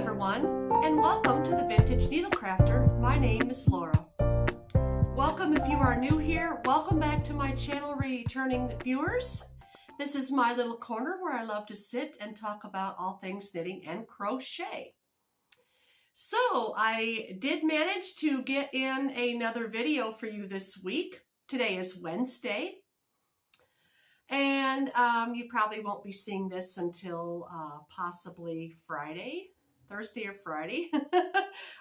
everyone, and welcome to the Vintage Needle Crafter. My name is Laura. Welcome if you are new here. Welcome back to my channel, returning viewers. This is my little corner where I love to sit and talk about all things knitting and crochet. So I did manage to get in another video for you this week. Today is Wednesday. And you probably won't be seeing this until possibly Friday, Thursday or Friday.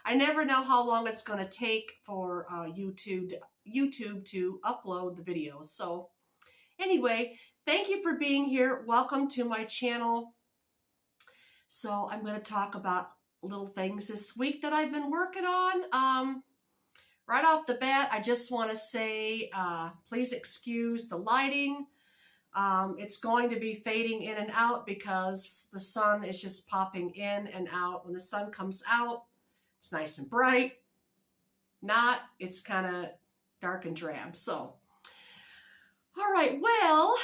I never know how long it's going to take for YouTube to upload the videos. So anyway, thank you for being here. Welcome to my channel. So I'm going to talk about little things this week that I've been working on. Right off the bat, I just want to say please excuse the lighting. It's going to be fading in and out because the sun is just popping in and out. When the sun comes out, it's nice and bright. Not, it's kind of dark and drab. So, all right, well,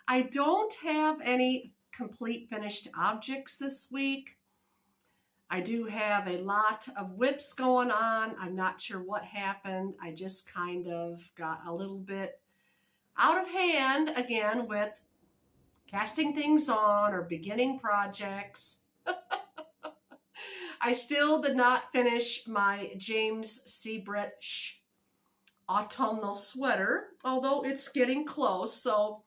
I don't have any complete finished objects this week. I do have a lot of whips going on. I'm not sure what happened. I just kind of got a little bit out of hand again with casting things on or beginning projects. I still did not finish my James Seabret autumnal sweater, although it's getting close. So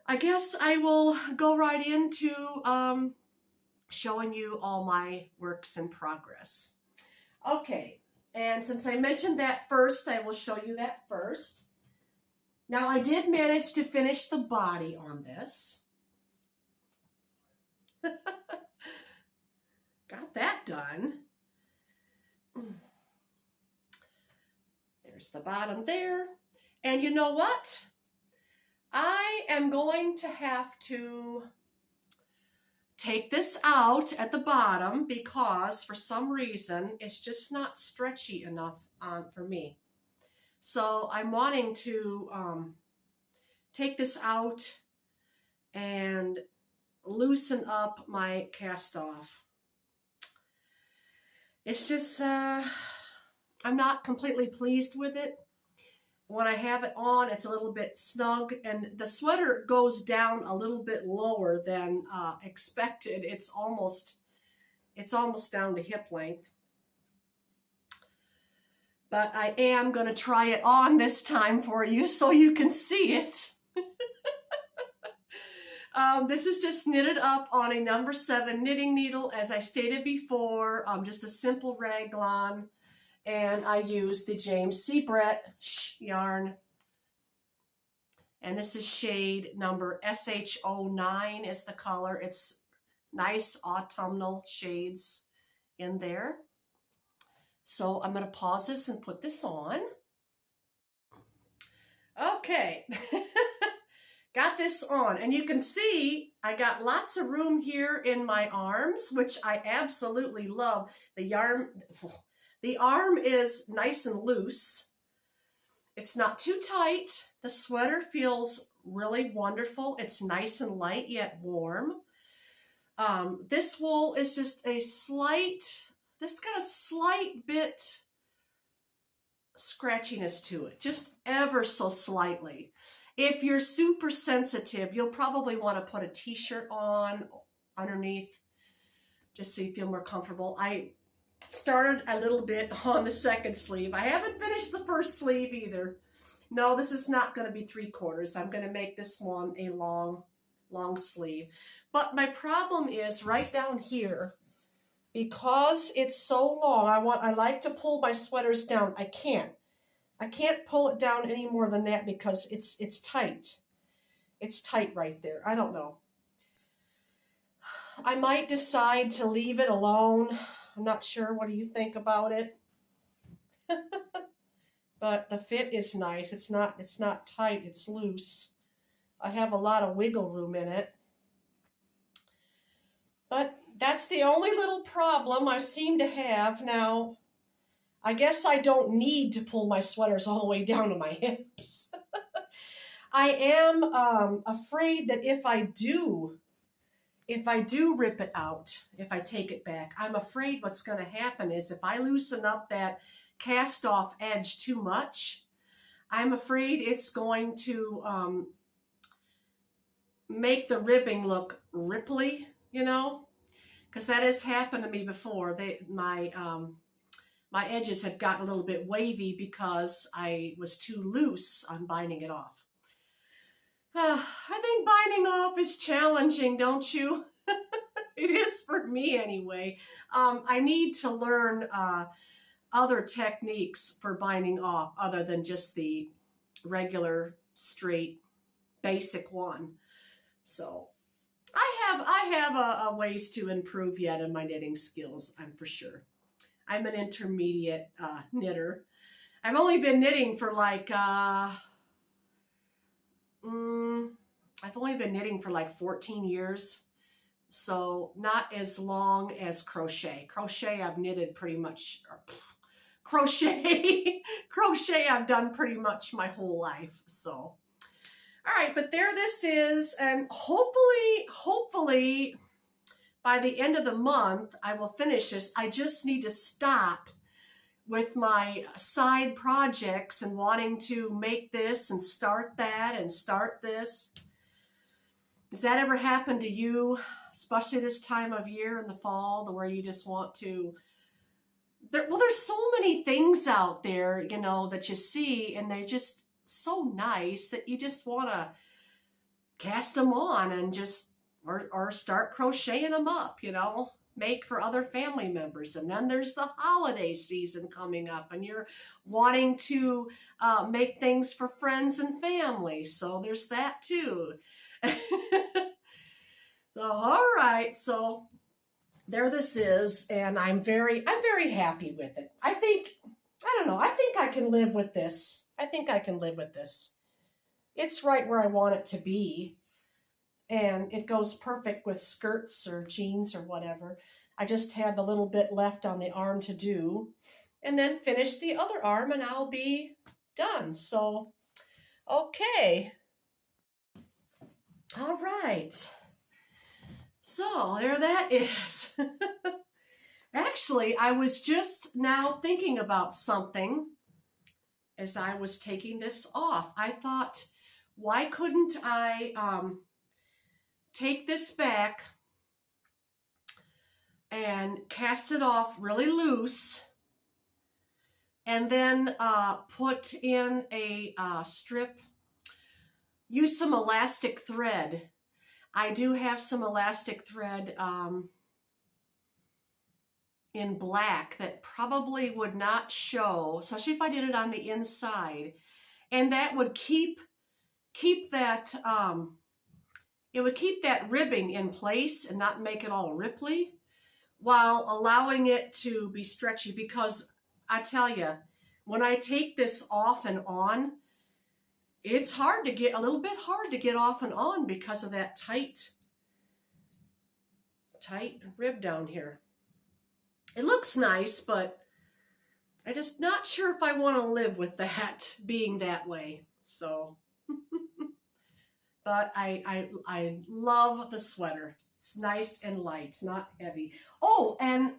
I guess I will go right into showing you all my works in progress. Okay, and since I mentioned that first, I will show you that first. Now, I did manage to finish the body on this. Got that done. There's the bottom there. And you know what? I am going to have to take this out at the bottom because for some reason it's just not stretchy enough for me. So I'm wanting to take this out and loosen up my cast off. It's just, I'm not completely pleased with it. When I have it on, it's a little bit snug, and the sweater goes down a little bit lower than expected. It's almost down to hip length. But I am going to try it on this time for you so you can see it. This is just knitted up on a number 7 knitting needle, as I stated before, just a simple raglan. And I used the James Seabret yarn. And this is shade number SH09 is the color. It's nice autumnal shades in there. So I'm going to pause this and put this on. Okay, got this on. And you can see I got lots of room here in my arms, which I absolutely love. The arm is nice and loose. It's not too tight. The sweater feels really wonderful. It's nice and light yet warm. This wool is just a slight... This got a slight bit scratchiness to it, just ever so slightly. If you're super sensitive, you'll probably want to put a t-shirt on underneath just so you feel more comfortable. I started a little bit on the second sleeve. I haven't finished the first sleeve either. No, this is not going to be 3/4. I'm going to make this one a long sleeve. But my problem is right down here. Because it's so long, I like to pull my sweaters down. I can't pull it down any more than that because it's tight. It's tight right there. I don't know. I might decide to leave it alone. I'm not sure. What do you think about it? But the fit is nice. It's not tight. It's loose. I have a lot of wiggle room in it. But that's the only little problem I seem to have. Now, I guess I don't need to pull my sweaters all the way down to my hips. I am afraid that if I do if I do rip it out, if I take it back, I'm afraid what's going to happen is if I loosen up that cast off edge too much, I'm afraid it's going to make the ribbing look ripply, you know, because that has happened to me before. My edges have gotten a little bit wavy because I was too loose on binding it off. I think binding off is challenging, don't you? It is for me anyway. I need to learn other techniques for binding off other than just the regular, straight, basic one. So I have a ways to improve yet in my knitting skills, I'm for sure. I'm an intermediate knitter. I've only been knitting for like, I've only been knitting for like 14 years. So not as long as crochet. Crochet I've knitted pretty much, crochet I've done pretty much my whole life. So, all right, but there this is. And hopefully by the end of the month, I will finish this. I just need to stop with my side projects and wanting to make this and start that and start this. Does that ever happen to you, especially this time of year in the fall, where you just want to, there's so many things out there, you know, that you see, and they're just so nice that you just want to cast them on and just, or start crocheting them up, you know, make for other family members. And then there's the holiday season coming up and you're wanting to make things for friends and family. So there's that too. So, all right. So there this is. And I'm very happy with it. I don't know. I think I can live with this. I think I can live with this. It's right where I want it to be. And it goes perfect with skirts or jeans or whatever. I just have a little bit left on the arm to do. And then finish the other arm and I'll be done. So, okay. All right. So, there that is. Actually, I was just now thinking about something as I was taking this off. I thought, why couldn't I take this back and cast it off really loose and then put in a strip, use some elastic thread. I do have some elastic thread in black that probably would not show, especially if I did it on the inside, and that would keep that it would keep that ribbing in place and not make it all ripply while allowing it to be stretchy, because I tell you, when I take this off and on, it's a little bit hard to get off and on because of that tight rib down here. It looks nice, but I'm just not sure if I want to live with that being that way. So, but I love the sweater. It's nice and light, not heavy. Oh, and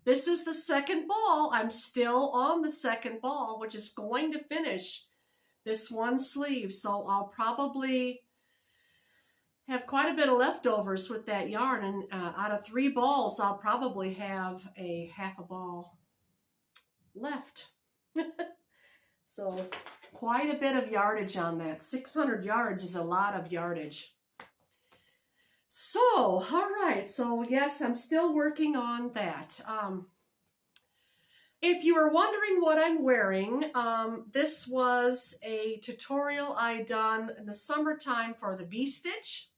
this is the second ball. I'm still on the second ball, which is going to finish this one sleeve. So I'll probably have quite a bit of leftovers with that yarn. And out of 3 balls, I'll probably have a half a ball left. So quite a bit of yardage on that. 600 yards is a lot of yardage. So, all right. So yes, I'm still working on that. If you were wondering what I'm wearing, this was a tutorial I done in the summertime for the V-stitch.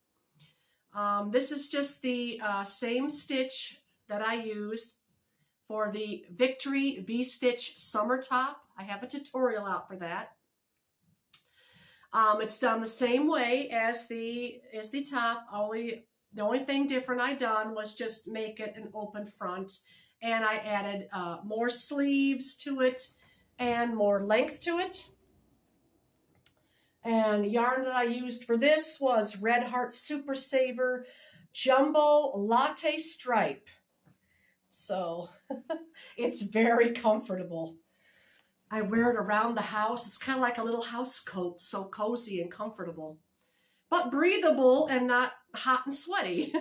This is just the same stitch that I used for the Victory V-stitch summer top. I have a tutorial out for that. It's done the same way as the top. The only thing different I done was just make it an open front, and I added more sleeves to it and more length to it. And the yarn that I used for this was Red Heart Super Saver jumbo latte stripe. So it's very comfortable. I wear it around the house. It's kind of like a little house coat, so cozy and comfortable, but breathable and not hot and sweaty.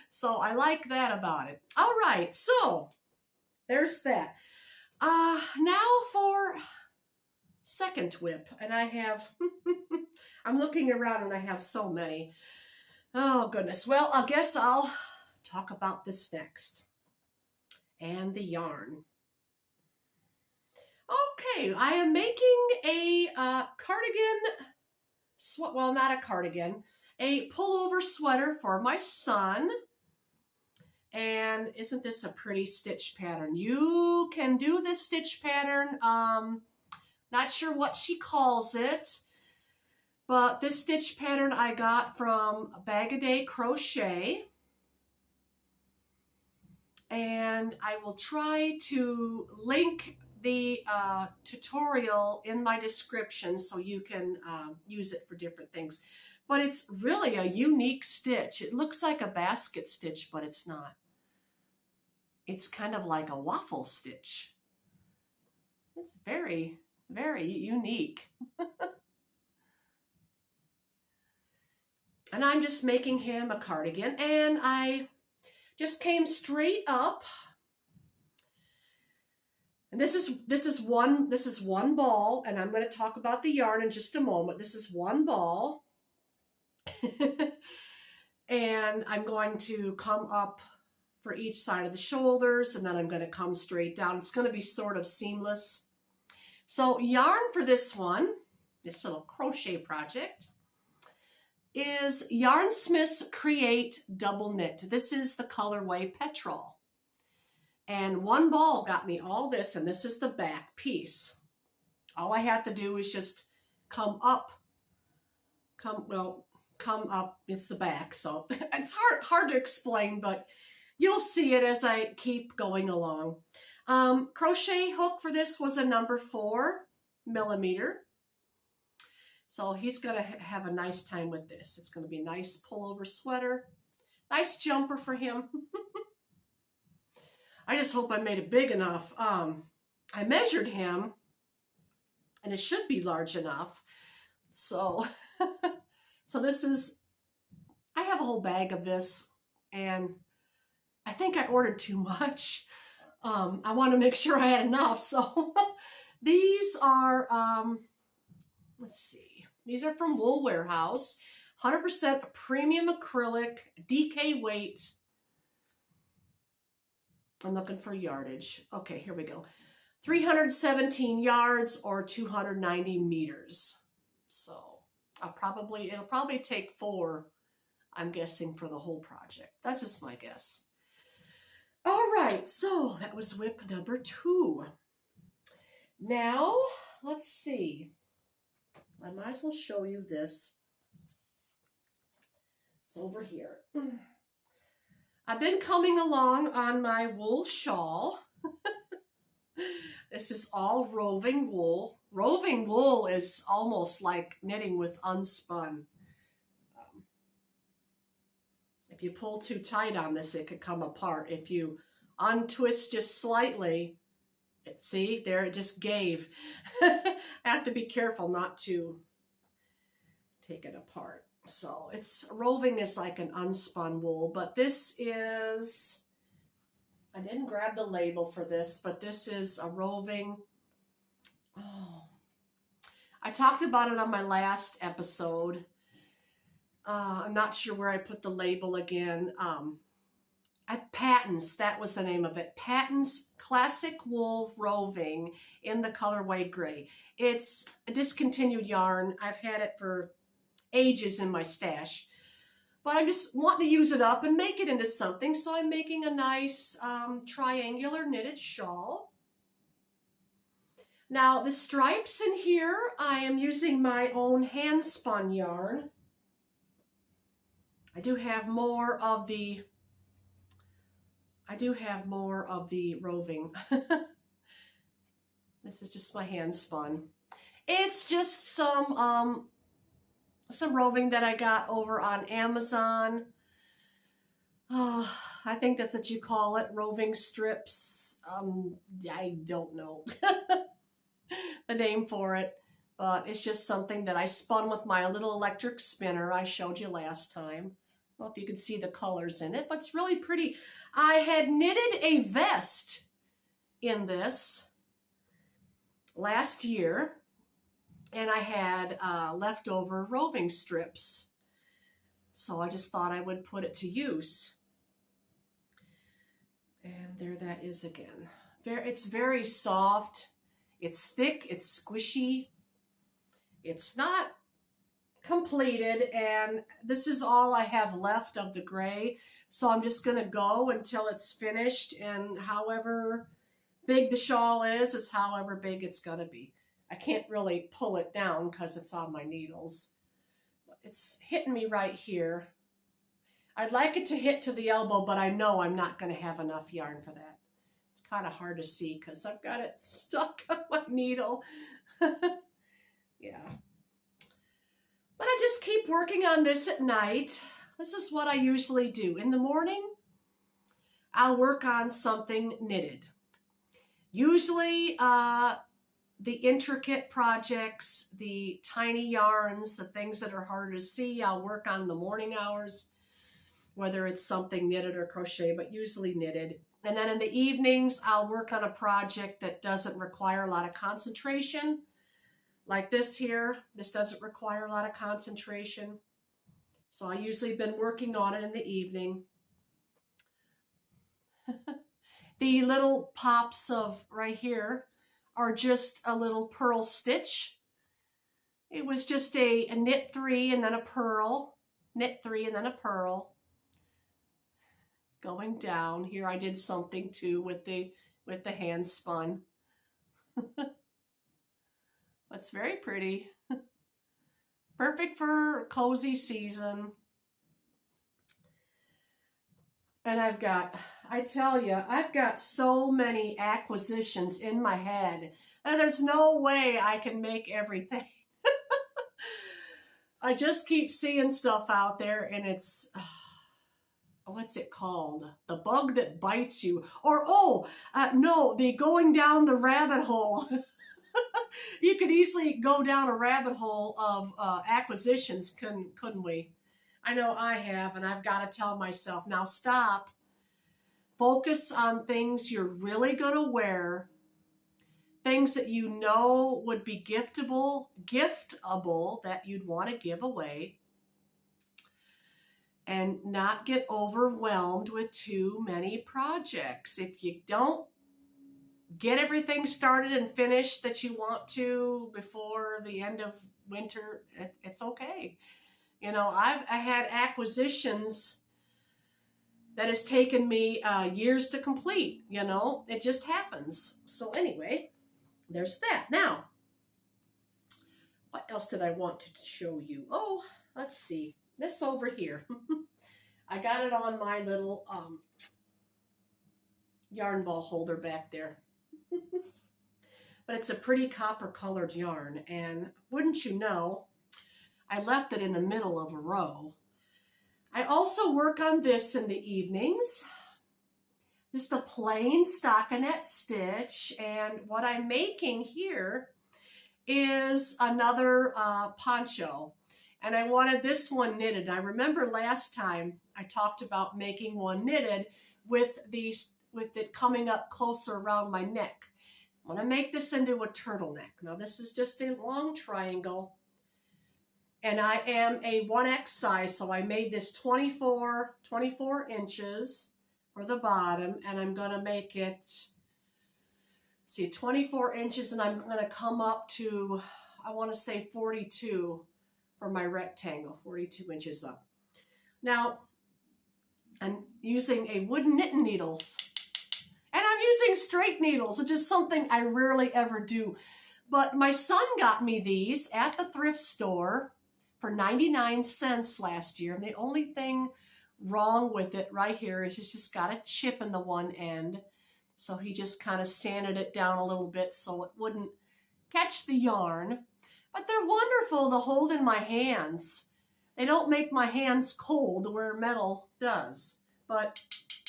So I like that about it. All right, so there's that. Now for second whip, and I have, I'm looking around and I have so many. Oh goodness. Well, I guess I'll talk about this next. And the yarn. Okay, I am making a cardigan, well, not a cardigan, a pullover sweater for my son. And isn't this a pretty stitch pattern? You can do this stitch pattern, not sure what she calls it, but this stitch pattern I got from Bag-A-Day Crochet. And I will try to link the tutorial in my description so you can use it for different things. But it's really a unique stitch. It looks like a basket stitch, but it's not. It's kind of like a waffle stitch. It's very, very unique. And I'm just making him a cardigan, and I just came straight up. And this is one ball, and I'm going to talk about the yarn in just a moment. This is one ball. And I'm going to come up for each side of the shoulders, and then I'm going to come straight down. It's going to be sort of seamless. So yarn for this one, this little crochet project, is Yarn Smith's Create Double Knit. This is the colorway Petrol. And one ball got me all this, and this is the back piece. All I have to do is just come up, come up, it's the back. So it's hard to explain, but you'll see it as I keep going along. Crochet hook for this was a number 4mm. So he's going to have a nice time with this. It's going to be a nice pullover sweater. Nice jumper for him. I just hope I made it big enough. I measured him, and it should be large enough. So, so this is, I have a whole bag of this, and I think I ordered too much. I want to make sure I had enough. So these are, let's see. These are from Wool Warehouse. 100% premium acrylic, DK weight. I'm looking for yardage. Okay, here we go. 317 yards or 290 meters. So it'll probably take 4, I'm guessing, for the whole project. That's just my guess. All right, so that was whip number 2. Now, let's see. I might as well show you this. It's over here. I've been coming along on my wool shawl. This is all roving wool. Roving wool is almost like knitting with unspun. If you pull too tight on this, it could come apart. If you untwist just slightly, see, there it just gave. I have to be careful not to take it apart. So it's roving is like an unspun wool, but this is, I didn't grab the label for this, but this is a roving. Oh, I talked about it on my last episode. I'm not sure where I put the label again. Patton's, that was the name of it. Patton's Classic Wool Roving in the colorway gray. It's a discontinued yarn. I've had it for ages in my stash, but I just want to use it up and make it into something. So I'm making a nice triangular knitted shawl. Now the stripes in here, I am using my own hand spun yarn. I do have more of the roving. This is just my hand spun. It's just some roving that I got over on Amazon. I think that's what you call it, roving strips. I don't know the name for it, but it's just something that I spun with my little electric spinner I showed you last time. I don't know if you can see the colors in it, but it's really pretty. I had knitted a vest in this last year, and I had leftover roving strips. So I just thought I would put it to use. And there that is again. It's very soft. It's thick. It's squishy. It's not completed. And this is all I have left of the gray. So I'm just going to go until it's finished. And however big the shawl is however big it's going to be. I can't really pull it down because it's on my needles. It's hitting me right here. I'd like it to hit to the elbow, but I know I'm not going to have enough yarn for that. It's kind of hard to see because I've got it stuck on my needle. Yeah. But I just keep working on this at night. This is what I usually do. In the morning, I'll work on something knitted. Usually, the intricate projects, the tiny yarns, the things that are harder to see, I'll work on in the morning hours, whether it's something knitted or crochet, but usually knitted. And then in the evenings, I'll work on a project that doesn't require a lot of concentration. Like this here, this doesn't require a lot of concentration. So I usually been working on it in the evening. The little pops of right here are just a little purl stitch. It was just a knit 3 and then a purl, knit 3 and then a purl. Going down here, I did something too with the hand spun. That's very pretty. Perfect for cozy season. And I tell you, I've got so many acquisitions in my head. And there's no way I can make everything. I just keep seeing stuff out there and it's, what's it called? The bug that bites you. Or, no, the going down the rabbit hole. You could easily go down a rabbit hole of acquisitions, couldn't we? I know I have, and I've got to tell myself, now stop. Focus on things you're really going to wear, things that you know would be giftable that you'd want to give away, and not get overwhelmed with too many projects. If you don't get everything started and finished that you want to before the end of winter, it's okay. You know, I had acquisitions that has taken me years to complete, you know. It just happens. So anyway, there's that. Now, what else did I want to show you? Oh, let's see. This over here. I got it on my little yarn ball holder back there. But it's a pretty copper colored yarn, and wouldn't you know, I left it in the middle of a row. I also work on this in the evenings. Just a plain stockinette stitch, and what I'm making here is another poncho. And I wanted this one knitted. I remember last time I talked about making one knitted with it coming up closer around my neck. I want to make this into a turtleneck. Now this is just a long triangle. And I am a 1X size, so I made this 24 inches for the bottom, and I'm going to make it, see, 24 inches, and I'm going to come up to, I want to say 42 for my rectangle, 42 inches up. Now, I'm using a wooden knitting needles, and I'm using straight needles, which is something I rarely ever do. But my son got me these at the thrift store for 99 cents last year. And the only thing wrong with it right here is it's just got a chip in the one end. So he just kind of sanded it down a little bit so it wouldn't catch the yarn. But they're wonderful to hold in my hands. They don't make my hands cold where metal does. but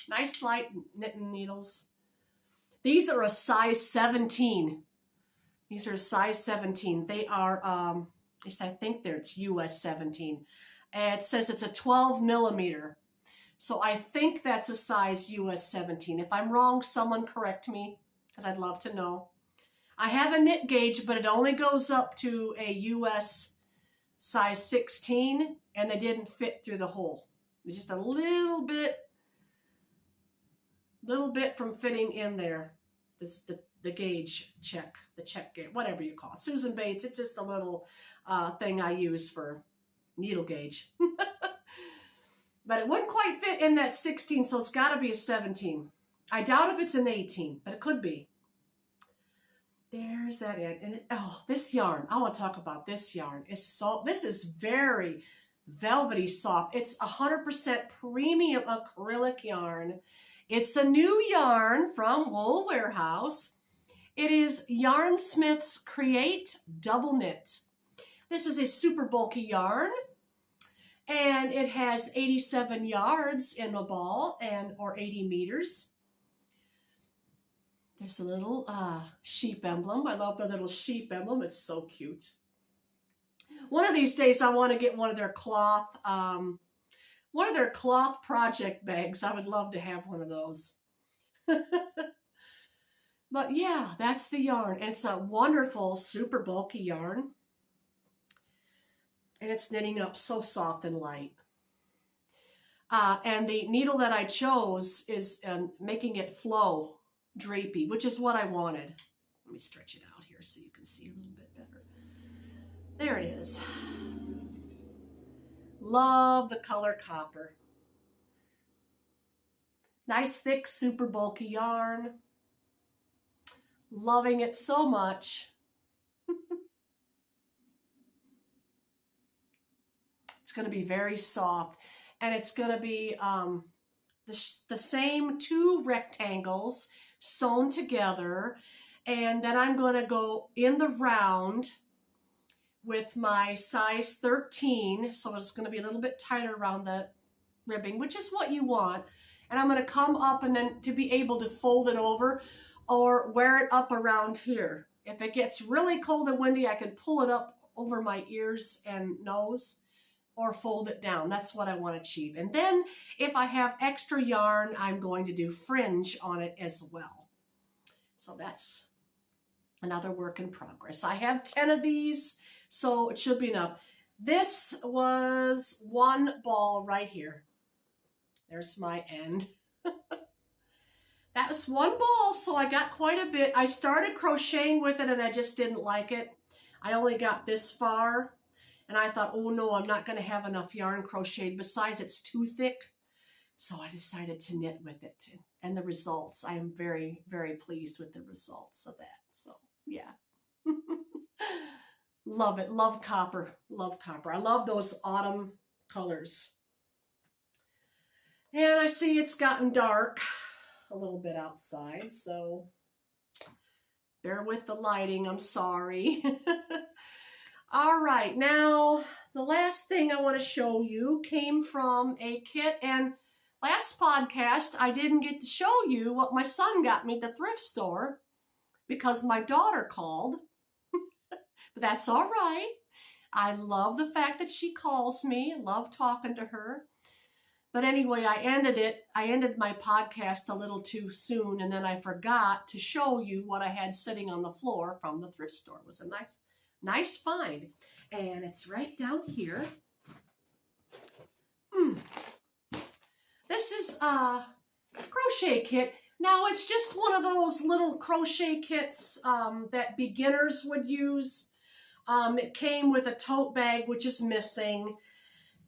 nice light knitting needles. These are a size 17. These are a size 17. They are, at least I think it's US 17. And it says it's a 12 millimeter. So I think that's a size US 17. If I'm wrong, someone correct me, because I'd love to know. I have a knit gauge, but it only goes up to a US size 16, and they didn't fit through the hole. It's just a little bit from fitting in there. That's the gauge check, the check gauge, whatever you call it. Susan Bates, it's just a little thing I use for needle gauge. But it wouldn't quite fit in that 16, so it's got to be a 17. I doubt if it's an 18, but it could be. There's that end. And oh, this yarn. I want to talk about this yarn. This is very velvety soft. It's 100% premium acrylic yarn. It's a new yarn from Wool Warehouse. It is Yarn Smith's Create Double Knit. This is a super bulky yarn, and it has 87 yards in a ball, or 80 meters. There's a little sheep emblem. I love the little sheep emblem. It's so cute. One of these days, I want to get one of their cloth project bags. I would love to have one of those. But yeah, that's the yarn. And it's a wonderful, super bulky yarn. And it's knitting up so soft and light. And the needle that I chose is making it flow drapey, which is what I wanted. Let me stretch it out here so you can see a little bit better. There it is. Love the color copper. Nice, thick, super bulky yarn. Loving it so much. It's going to be very soft, and it's going to be the same 2 rectangles sewn together, and then I'm going to go in the round with my size 13, so it's going to be a little bit tighter around the ribbing, which is what you want. And I'm going to come up, and then to be able to fold it over or wear it up around here. If it gets really cold and windy, I can pull it up over my ears and nose or fold it down. That's what I want to achieve. And then if I have extra yarn, I'm going to do fringe on it as well. So that's another work in progress. I have 10 of these, so it should be enough. This was 1 ball right here. There's my end. That was 1 ball, so I got quite a bit. I started crocheting with it and I just didn't like it. I only got this far, and I thought, oh no, I'm not going to have enough yarn crocheted. Besides, it's too thick. So I decided to knit with it. And the results, I am very, very pleased with the results of that. So, yeah. Love it. Love copper. Love copper. I love those autumn colors. And I see it's gotten dark a little bit outside, so bear with the lighting. I'm sorry. All right, now the last thing I want to show you came from a kit, and last podcast I didn't get to show you what my son got me at the thrift store because my daughter called. But that's all right. I love the fact that she calls me. I love talking to her. But anyway, I ended my podcast a little too soon, and then I forgot to show you what I had sitting on the floor from the thrift store. It was a nice find. And it's right down here. This is a crochet kit. Now, it's just one of those little crochet kits that beginners would use. It came with a tote bag, which is missing.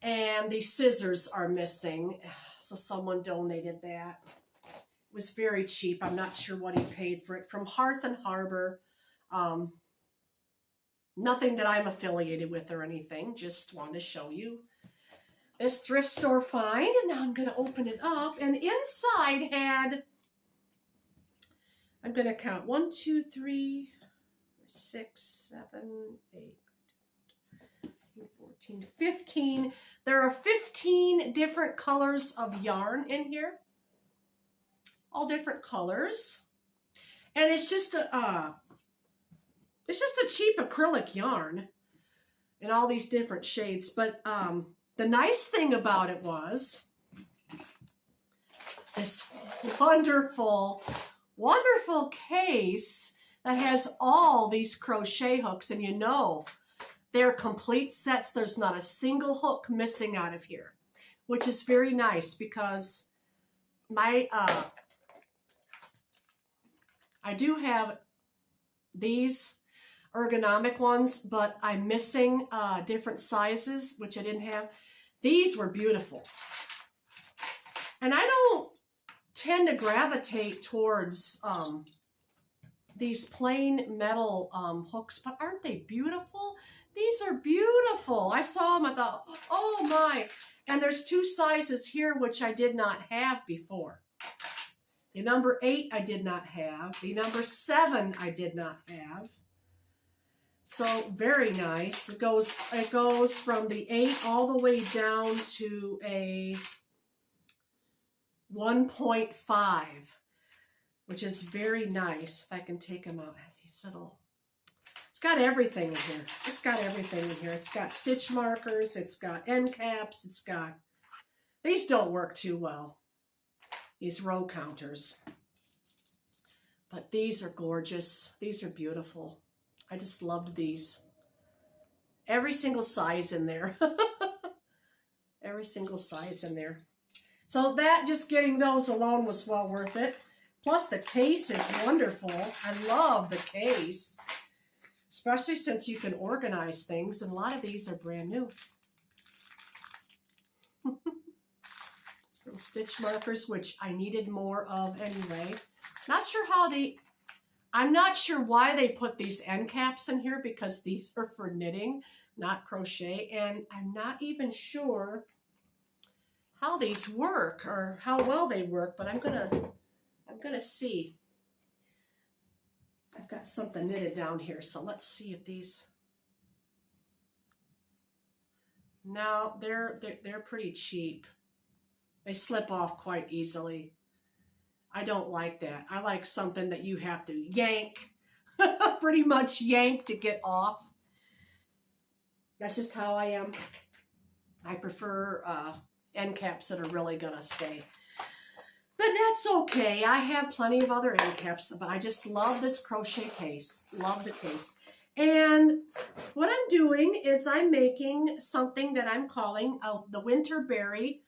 And the scissors are missing, so someone donated that. It was very cheap. I'm not sure what he paid for it. From Hearth and Harbor. Nothing that I'm affiliated with or anything. Just wanted to show you this thrift store find. And now I'm going to open it up. And inside had, I'm going to count 1, 2, 3, 6, 7, 8. 14, 15. There are 15 different colors of yarn in here. All different colors. And it's just a cheap acrylic yarn in all these different shades. But the nice thing about it was this wonderful, wonderful case that has all these crochet hooks. And you know, they're complete sets. There's not a single hook missing out of here, which is very nice because my I do have these ergonomic ones, but I'm missing different sizes, which I didn't have. These were beautiful. And I don't tend to gravitate towards these plain metal hooks, but aren't they beautiful? These are beautiful. I saw them, I thought, oh my. And there's 2 sizes here, which I did not have before. The number 8 I did not have. The number 7 I did not have. So very nice. It goes from the 8 all the way down to a 1.5, which is very nice. If I can take them out, these little. It's got everything in here. It's got everything in here. It's got stitch markers. It's got end caps. It's got. These don't work too well. These row counters. But these are gorgeous. These are beautiful. I just loved these. Every single size in there. Every single size in there. So that, just getting those alone was well worth it. Plus the case is wonderful. I love the case. Especially since you can organize things. And a lot of these are brand new. Little stitch markers, which I needed more of anyway. Not sure how I'm not sure why they put these end caps in here, because these are for knitting, not crochet. And I'm not even sure how these work or how well they work, but I'm gonna see. I've got something knitted down here, so let's see if these. No, they're pretty cheap. They slip off quite easily. I don't like that. I like something that you have to yank, pretty much yank to get off. That's just how I am. I prefer end caps that are really gonna stay. But that's okay. I have plenty of other end caps, but I just love this crochet case. Love the case. And what I'm doing is I'm making something that I'm calling the winter berry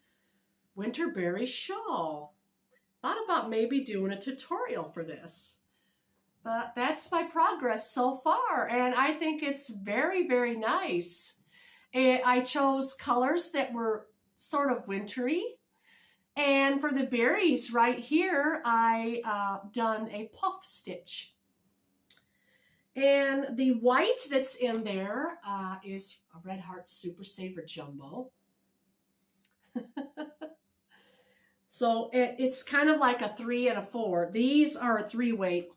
shawl. Thought about maybe doing a tutorial for this. But that's my progress so far, and I think it's very, very nice. And I chose colors that were sort of wintry. And for the berries right here, I done a puff stitch. And the white that's in there is a Red Heart Super Saver Jumbo. So it's kind of like a 3 and a 4. These are a 3-weight.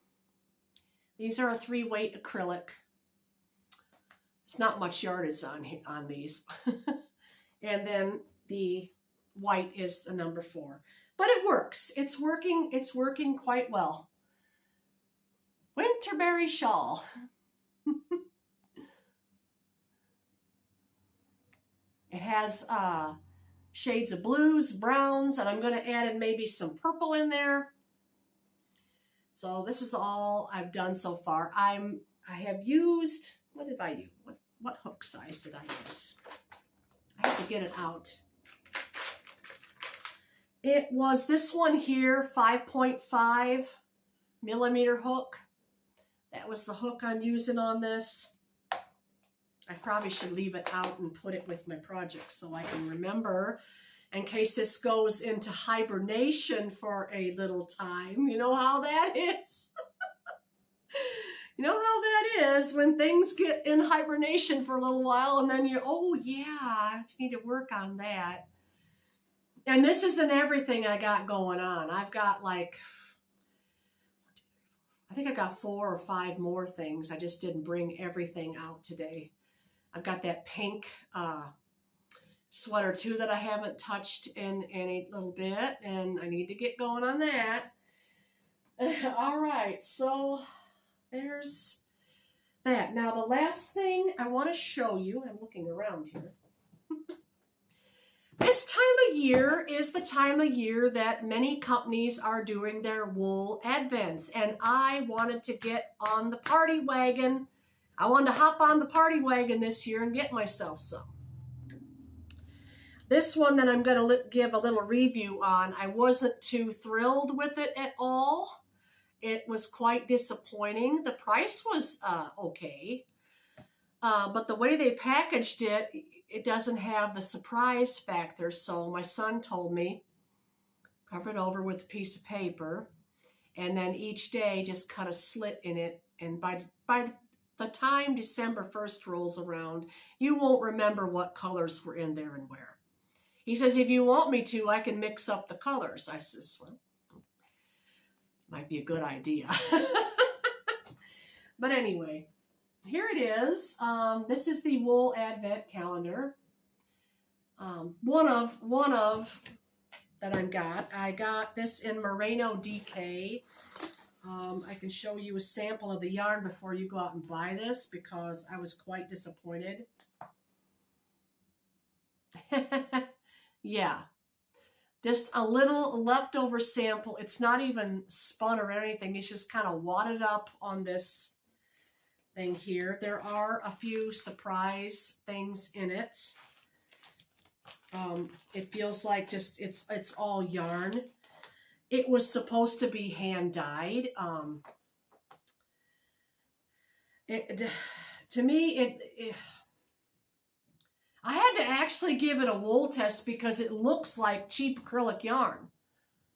These are a 3-weight acrylic. There's not much yardage on these. And then the white is the number 4. But it works. It's working quite well. Winterberry shawl. It has shades of blues, browns, and I'm going to add in maybe some purple in there. So this is all I've done so far. I have used, what did I use? What hook size did I use? I have to get it out. It was this one here, 5.5 millimeter hook. That was the hook I'm using on this. I probably should leave it out and put it with my project so I can remember in case this goes into hibernation for a little time. You know how that is. You know how that is when things get in hibernation for a little while and then oh yeah, I just need to work on that. And this isn't everything I got going on. I've got like, I think I got 4 or 5 more things. I just didn't bring everything out today. I've got that pink sweater too that I haven't touched in a little bit, and I need to get going on that. All right, so there's that. Now the last thing I want to show you, I'm looking around here. This time of year is the time of year that many companies are doing their wool advents, and I wanted to get on the party wagon. I wanted to hop on the party wagon this year and get myself some. This one that I'm going to give a little review on, I wasn't too thrilled with it at all. It was quite disappointing. The price was okay, but the way they packaged it, it doesn't have the surprise factor. So my son told me, cover it over with a piece of paper, and then each day just cut a slit in it. And by the time December 1st rolls around, you won't remember what colors were in there and where. He says, if you want me to, I can mix up the colors. I says, well, might be a good idea. But anyway, here it is. This is the wool advent calendar. One of that I got this in Merino DK. I can show you a sample of the yarn before you go out and buy this, because I was quite disappointed. Yeah, just a little leftover sample. It's not even spun or anything. It's just kind of wadded up on this thing here. There are a few surprise things in it. It feels like just it's all yarn. It was supposed to be hand dyed. To me, I had to actually give it a wool test because it looks like cheap acrylic yarn,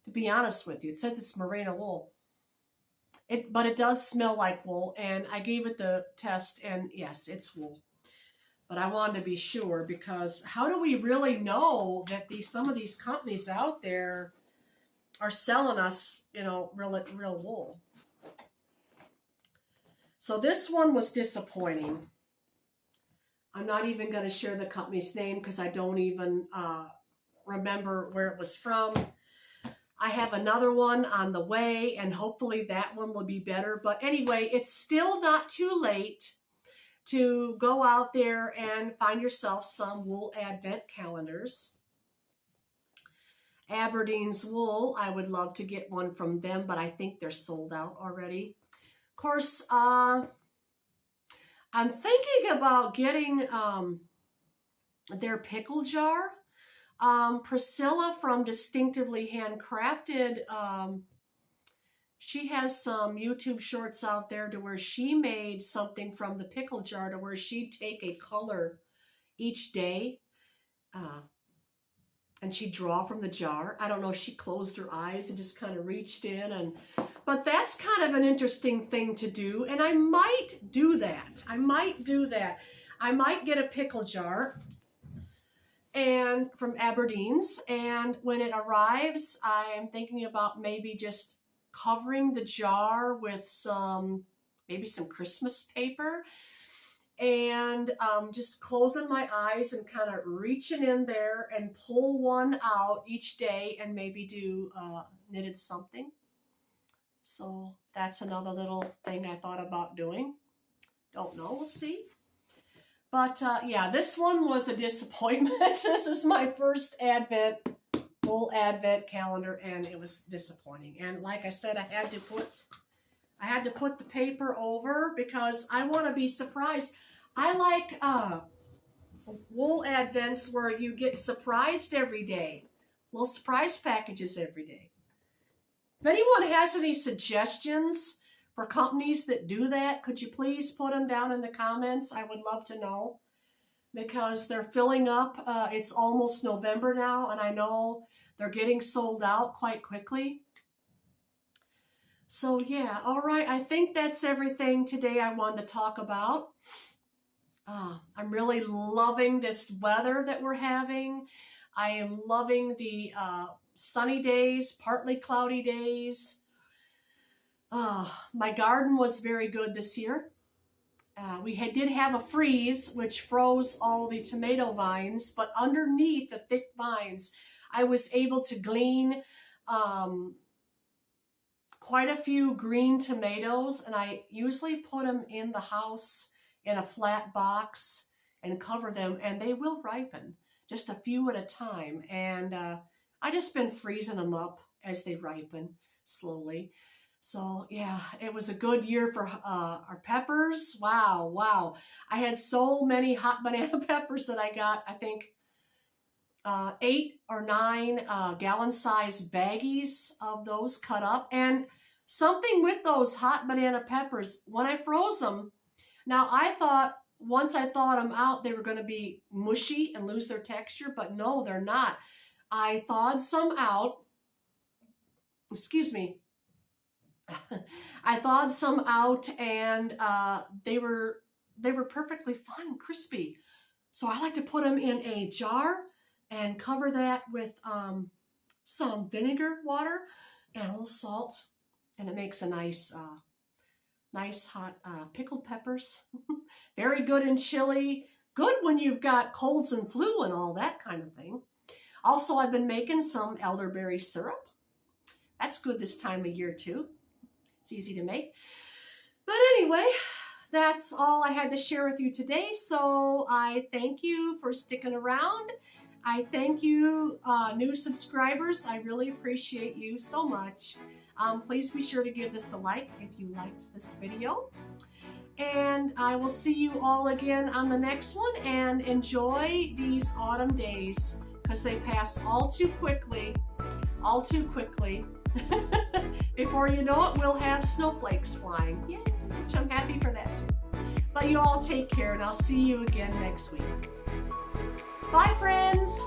to be honest with you. It says it's merino wool. But it does smell like wool, and I gave it the test, and yes, it's wool. But I wanted to be sure, because how do we really know that some of these companies out there are selling us, you know, real wool? So this one was disappointing. I'm not even going to share the company's name because I don't even remember where it was from. I have another one on the way, and hopefully that one will be better. But anyway, it's still not too late to go out there and find yourself some wool advent calendars. Aberdeen's Wool, I would love to get one from them, but I think they're sold out already. Of course, I'm thinking about getting their pickle jar. Priscilla from Distinctively Handcrafted, she has some YouTube shorts out there to where she made something from the pickle jar to where she'd take a color each day and she'd draw from the jar. I don't know if she closed her eyes and just kind of reached in, but that's kind of an interesting thing to do, and I might do that. I might get a pickle jar and from Aberdeen's, and when it arrives, I am thinking about maybe just covering the jar with maybe some Christmas paper, and just closing my eyes and kind of reaching in there and pull one out each day and maybe do knitted something. So that's another little thing I thought about doing. Don't know, we'll see. But yeah, this one was a disappointment. This is my first full advent calendar, and it was disappointing. And like I said, I had to put the paper over because I want to be surprised. I like wool advents where you get surprised every day. Little surprise packages every day. If anyone has any suggestions for companies that do that, could you please put them down in the comments? I would love to know, because they're filling up. It's almost November now, and I know they're getting sold out quite quickly. So yeah, all right. I think that's everything today I wanted to talk about. I'm really loving this weather that we're having. I am loving the sunny days, partly cloudy days. My garden was very good this year. did have a freeze, which froze all the tomato vines, but underneath the thick vines, I was able to glean quite a few green tomatoes, and I usually put them in the house in a flat box and cover them, and they will ripen, just a few at a time. And I just been freezing them up as they ripen slowly. So yeah, it was a good year for our peppers. Wow. I had so many hot banana peppers that I got, I think, 8 or 9 gallon-sized baggies of those cut up. And something with those hot banana peppers, when I froze them, now I thought, once I thawed them out, they were going to be mushy and lose their texture, but no, they're not. I thawed some out. Excuse me. I thawed some out, and they were perfectly fine, crispy. So I like to put them in a jar and cover that with some vinegar water and a little salt, and it makes a nice hot pickled peppers. Very good in chili. Good when you've got colds and flu and all that kind of thing. Also, I've been making some elderberry syrup. That's good this time of year too. It's easy to make. But anyway, that's all I had to share with you today. So I thank you for sticking around. I thank you, new subscribers. I really appreciate you so much. Please be sure to give this a like if you liked this video. And I will see you all again on the next one. And enjoy these autumn days, because they pass all too quickly. All too quickly. Before you know it, we'll have snowflakes flying. Yay, which I'm happy for that too. But you all take care, and I'll see you again next week. Bye, friends!